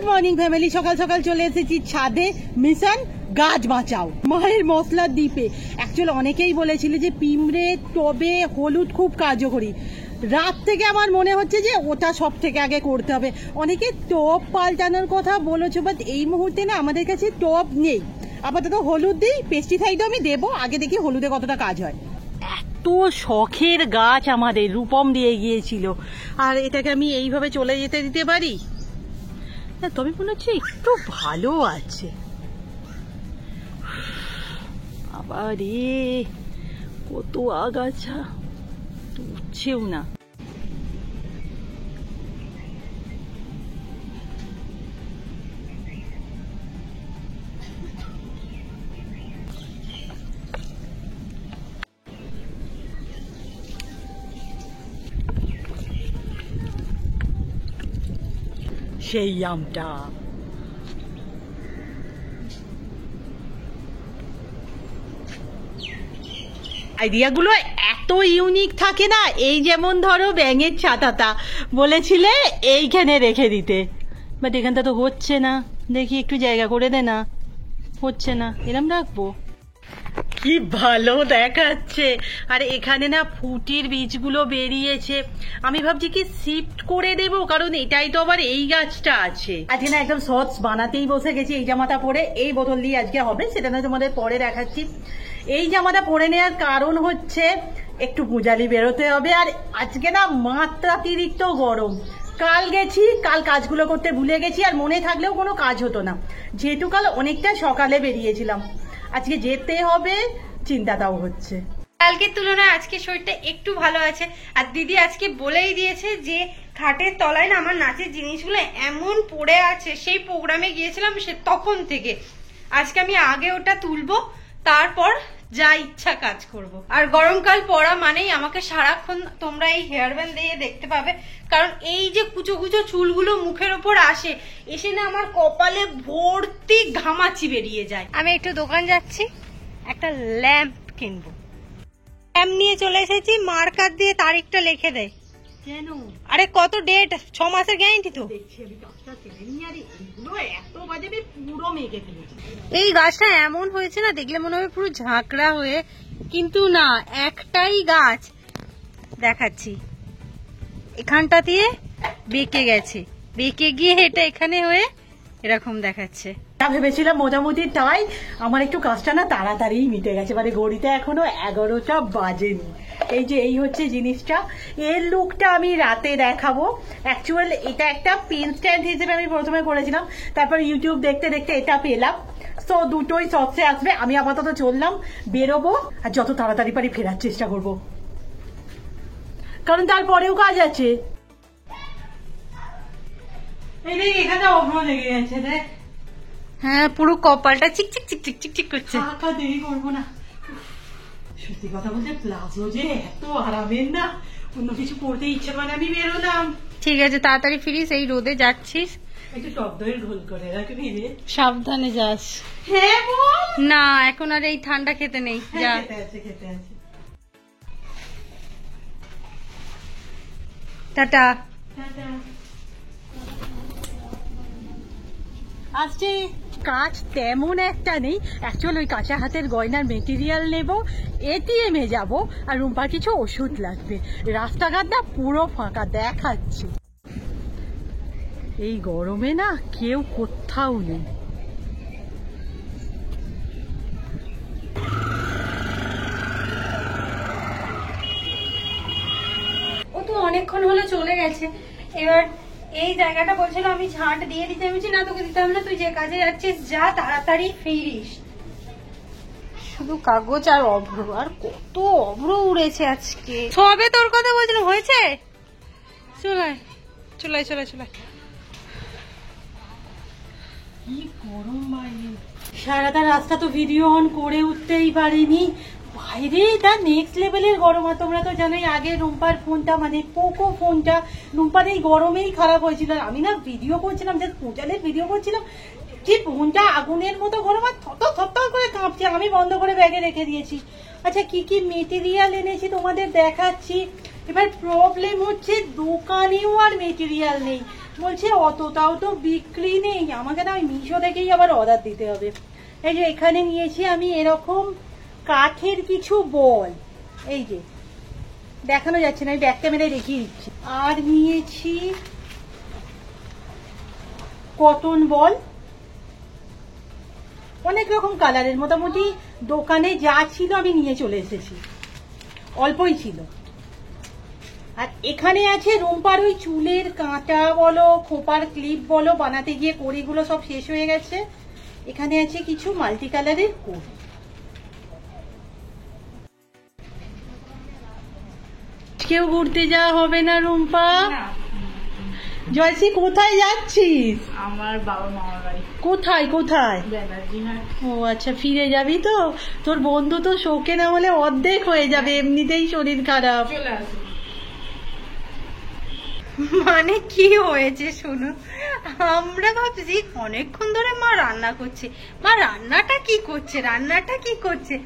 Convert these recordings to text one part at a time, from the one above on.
Good morning family, সকাল সকাল চলে এসেছি ছাদে। মিশন গাছ বাঁচাও মায়ের মশলার দ্বীপে। অ্যাকচুয়ালি অনেকেই বলেছিল যে পিঁমড়ে টবে হলুদ খুব কার্যকরী। রাত থেকে আমার মনে হচ্ছে যে ওটা সব থেকে আগে করতে হবে। অনেকে টব পাল্টানোর কথা বলেছো, বাট এই মুহূর্তে না আমাদের কাছে টব নেই। আপাতত হলুদ দিই, পেস্টিসাইডও আমি দেবো, আগে দেখি হলুদে কতটা কাজ হয়। এত শখের গাছ আমাদের, রূপম দিয়ে গিয়েছিল, আর এটাকে আমি এইভাবে চলে যেতে দিতে পারি? তবে মনে হচ্ছে একটু ভালো আছে। আবার কত আগাছা, উঠছেও না। সেই আমটা আইডিয়াগুলো এত ইউনিক থাকে না। এই যেমন ধরো ব্যাঙের ছাতাটা বলেছিলে এইখানে রেখে দিতে, বাট এখানটা তো হচ্ছে না। দেখি একটু জায়গা করে দে না, হচ্ছে না। এরম রাখবো, কি ভালো দেখাচ্ছে। আর এখানে না ফুটির বীজগুলো বেরিয়েছে। আমি ভাবছি কি শিফট করে দেবো, কারণ এটাই তো আবার এই গাছটা আছে। আজকে না একদম শর্টস বানাতেই বসে গেছি। এই জামাটা পরে, এই বোতল দিয়ে আজকে হবে, সেটা না তোমাদের পরে দেখাচ্ছি। এই জামাটা পরে নেওয়ার কারণ হচ্ছে একটু পূজালি বেরোতে হবে, আর আজকে না মাত্রাতিরিক্ত গরম। কাল গেছি, কাল কাজগুলো করতে ভুলে গেছি, আর মনে থাকলেও কোনো কাজ হতো না, যেহেতু কাল অনেকটা সকালে বেরিয়েছিলাম। আজকে যেতে হবে, চিন্তাটাও হচ্ছে। কালকের তুলনায় আজকে শরীরটা একটু ভালো আছে। আর দিদি আজকে বলেই দিয়েছে যে খাটের তলায় না আমার নাচের জিনিসগুলো এমন পড়ে আছে, সেই প্রোগ্রামে গিয়েছিলাম সে তখন থেকে। আজকে আমি আগে ওটা তুলবো, তারপর যা ইচ্ছা কাজ করব। আর গরমকাল পড়া মানেই আমাকে সারাক্ষণ তোমরা এই হেয়ার ব্যান্ড দিয়ে দেখতে পাবে, কারণ এই যে কুচো কুচো চুলগুলো মুখের ওপর আসে, এসে না আমার কপালে ভর্তি ঘামাচি বেরিয়ে যায়। আমি একটু দোকান যাচ্ছি, একটা ল্যাম্প কিনবো। ল্যাম্প নিয়ে চলে এসেছি, মার্কার দিয়ে তারিখটা লিখে দেয়। কেন? আরে কত ডেট, 6 মাসের গ্যারান্টি তো। এই গাছটা এমন হয়েছে না, দেখলে মনে হবে পুরো ঝাঁকড়া হয়ে, কিন্তু না, একটাই গাছ। দেখাচ্ছি, এখানটা দিয়ে বেঁকে গেছে, বেঁকে গিয়ে এটা এখানে হয়ে এরকম দেখাচ্ছে। ভেবেছিলাম মোটামুটি তাই। আমার একটু কাজটা না তাড়াতাড়ি মিটে গেছে, মানে ঘড়িতে এখনো 11টা বাজেনি। এই যে এই হচ্ছে জিনিসটা, এর লুকটা আমি রাতে দেখাবো। অ্যাকচুয়াল এটা একটা পেন স্ট্যান্ড হিসেবে আমি প্রথমে করেছিলাম, তারপর ইউটিউব দেখতে দেখতে এটা পেলাম। তো দুটোই শর্টসে আসবে। আমি আপাতত চললাম, বেরোবো, আর যত তাড়াতাড়ি পারি ফেরার চেষ্টা করব, কারণ তারপরেও কাজ আছে। এই এখানে অভ্র লেগে গেছে দেখ। হ্যাঁ, পুরো কপালটা চিকচিক চিকচিক চিকচিক করছে। দেরি করবো না। সত্যি কথা বলতে প্লাজো যে এত আরামের না, অন্য কিছু পড়তে ইচ্ছে করে। আমি বেরোলাম। ঠিক আছে, তাড়াতাড়ি ফিরিস, এই রোদে যাচ্ছিস। একটু টক দইয়ের ঘোল করে রাখবি রে। সাবধানে যাস। হ্যাঁ বল। না, এখন আর এই ঠান্ডা খেতে নেই, যা। খেতে আছে। টাটা। আজকে কাজ তেমন একটা নেই। অ্যাকচুয়ালি ওই কাঁচা হাতের গয়নার মেটেরিয়াল নেব, ATM এ যাবো, আর রুম্পার কিছু ওষুধ লাগবে। রাস্তাঘাটটা পুরো ফাঁকা দেখাচ্ছে। এই গরমে না কেউ কোথাও নেই। ও তো অনেকক্ষণ হলে চলে গেছে। এবার এই জায়গাটা বলছিল আমি ঝাঁট দিয়ে দিতে, আমি না তোকে দিতাম না, তুই যে কাজে যাচ্ছিস যা, তাড়াতাড়ি ফিরিস। শুধু কাগজ আর অভ্র, আর কত অভ্র উড়েছে আজকে। সবে তোর কথা বলছিলাম, হয়েছে? চলাই চলাই চলাই চলাই। কি গরম বাইরে, সারাটা রাস্তা তো ভিডিও অন করে উঠতেই পারিনি। বাইরে তার নেক্সট লেভেলের গরম। আর তোমরা তো জানোই আগে রুম্পার ফোনটা, মানে পোকো ফোনটা, রুম্পার এই গরমেই খারাপ হয়েছিল। আমি না ভিডিও করছিলাম, যে পূজালের ভিডিও করছিলাম, যে ফোনটা আগুনের মতো গরম, আর থর করে কাঁপছে। আমি বন্ধ করে ব্যাগে রেখে দিয়েছি। আচ্ছা, কি কি মেটেরিয়াল এনেছি তোমাদের দেখাচ্ছি। এবার প্রবলেম হচ্ছে দোকানেও আর মেটেরিয়াল নেই। বলছে অতটাও তো বিক্রি নেই, আমাকে না ওই মিশো থেকেই আবার অর্ডার দিতে হবে। এই যে এখানে নিয়েছি আমি এরকম কাঠের কিছু বল, এই যে দেখানো যাচ্ছে না, আমি ব্যাক ক্যামেরায় দেখিয়ে দিচ্ছি। আর নিয়েছি কটন বল, অনেক রকম কালারের, মোটামুটি দোকানে যা ছিল আমি নিয়ে চলে এসেছি, অল্পই ছিল। আর এখানে আছে রুম্পার ওই চুলের কাঁটা বলো, খোপার ক্লিপ বলো, বানাতে গিয়ে কড়িগুলো সব শেষ হয়ে গেছে। এখানে আছে কিছু মাল্টি কালারের কড়ি। কেউ ঘুরতে যাওয়া হবে না রুম্পা? জয়সী কোথায় যাচ্ছিস? আমার বাবা মামার বাড়ি। কোথায় কোথায়? ব্যানার্জিহাট। ও আচ্ছা, ফিরে যাবি তো? তোর বন্ধু তো শোকে না হলে অর্ধেক হয়ে যাবে, এমনিতেই শরীর খারাপ। চলে আসবে। মানে কি হয়েছে শুনো, আমরা ভাবছি অনেকক্ষণ ধরে মা রান্না করছে, মা রান্নাটা কি করছে,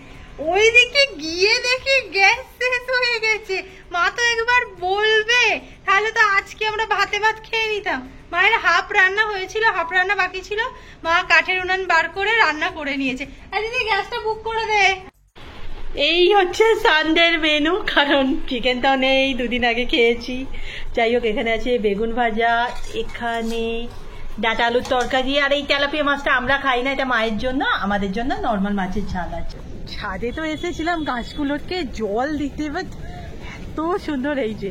ওইদিকে গিয়ে দেখি গ্যাস শেষ হয়ে গেছে। মা তো একবার বলবে, তাহলে তো আজকে আমরা ভাতে ভাত খেয়ে নিতাম। মায়ের হাফ রান্না হয়েছিল, হাফ রান্না বাকি ছিল, মা কাঠের উনান বার করে রান্না করে নিয়েছে। আর দিদি গ্যাসটা বুক করে দে। এই হচ্ছে সানডের মেনু, কারণ চিকেন তো নেই, দুদিন আগে খেয়েছি। যাই হোক, এখানে আছে বেগুন ভাজা, এখানে ডাটা আলুর তরকারি, আর এই তেলাপিয়া মাছটা আমরা খাই না, এটা মায়ের জন্য, আমাদের জন্য নর্মাল মাছের ঝাল আছে। ছাদে তো এসেছিলাম গাছগুলোকে জল দিতে, বাট এত সুন্দর, এই যে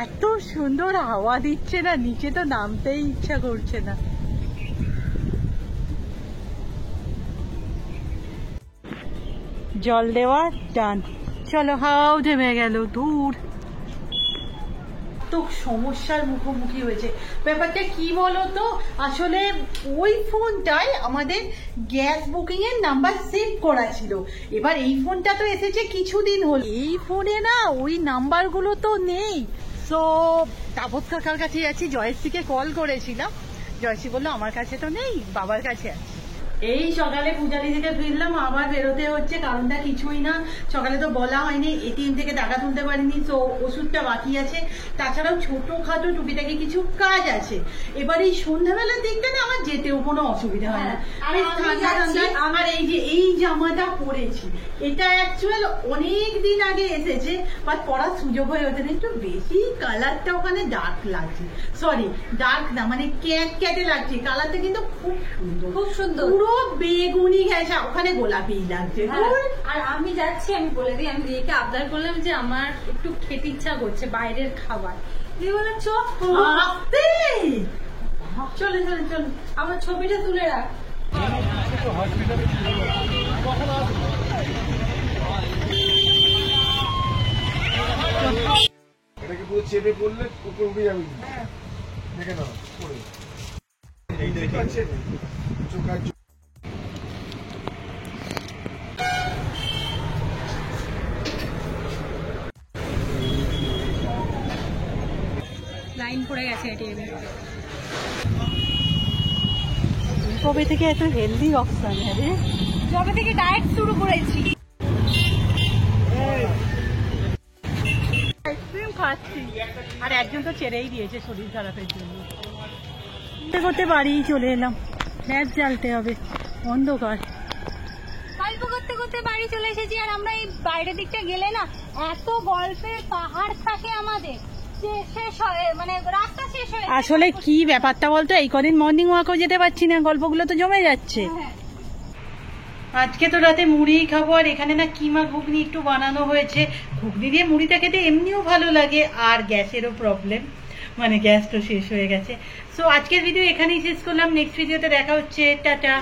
এত সুন্দর হাওয়া দিচ্ছে না, নিচে তো নামতেই ইচ্ছা করছে না। জল দেওয়া ডান, চলো। হাওয়াও থেমে গেল, দূর। তো সমস্যার মুখোমুখি হয়েছে। ব্যাপারটা কি বলতো, আসলে ওই ফোনটায় আমাদের গ্যাস বুকিং এর নাম্বার সেভ করা ছিল। এবার এই ফোনটা তো এসেছে কিছুদিন হলো, এই ফোনে না ওই নাম্বারগুলো তো নেই। সো তাপস কাকার কাছে যাচ্ছি, জয়শ্রীকে কল করেছিলাম, জয়শ্রী বললো আমার কাছে তো নেই, বাবার কাছে আছে। এই সকালে পূজারি থেকে ফিরলাম, আবার বেরোতে হচ্ছে, কারণটা কিছুই না, সকালে তো বলা হয়নি, এটিএম থেকে টাকা তুলতে পারিনি, তো ওষুধটা বাকি আছে, তাছাড়াও ছোটখাটো টুকিটাকি কিছু কাজ আছে। এবার এই সন্ধ্যাবেলার দিকটা না আমার যেতেও কোনো অসুবিধা হয় না। আর এই যে এই জামাটা পরেছি, এটা অ্যাকচুয়াল অনেক দিন আগে এসেছে, বাট পরার সুযোগ হয়ে ওঠেনি, একটু বেশি কালারটা ওখানে ডার্ক লাগছে, সরি ডার্ক না, মানে ক্যাটে লাগছে, কালারটা কিন্তু খুব সুন্দর, খুব সুন্দর, পুরো বেগুনি ঘেঁষা, ওখানে গোলাপি লাগছে। আর আমি যাচ্ছি, আমি বলে দিই, আমি দিদিকে আবদার করলাম যে আমার একটু খেতে ইচ্ছা করছে বাইরের খাবার। দিদি বললাম চল, চলে চলে চল, আমার ছবিটা তুলে রাখ। এটাকে পুরো চেপে পড়লে উপরে উঠে যাবে, দেখে নাও পড়ে চোখ। লাইন পড়ে গেছে এটিএমে। কবে থেকে এত হেলদি অপশন? হ্যাঁ, যবে থেকে ডায়েট শুরু করেছি। আইসক্রিম খাচ্ছি, আর একজন তো ছেড়েই দিয়েছে শরীর খারাপের জন্য। করতে বাড়ি চলে এলাম, ম্যাচ জ্বালতে হবে, অন্ধকার। গল্প করতে করতে বাড়ি চলে এসেছি, আর আমরা এই বাইরের দিকটা গেলে না এত গল্পের পাহাড় থাকে আমাদের, যে শেষ হয় মানে রাস্তা শেষ হয়। আসলে কি ব্যাপারটা বলতো, এই কদিন মর্নিং ওয়াকও যেতে পারছি না, গল্পগুলো তো জমে যাচ্ছে। আজকে তো রাতে মুড়িই খাবো, আর এখানে না কিমা ঘুগনি একটু বানানো হয়েছে, ঘুগনি দিয়ে মুড়িটা খেতে এমনিও ভালো লাগে, আর গ্যাসেরও প্রবলেম, মানে গ্যাস তো শেষ হয়ে গেছে। সো আজকের ভিডিও এখানেই শেষ করলাম, নেক্সট ভিডিওতে দেখা হচ্ছে, টাটা।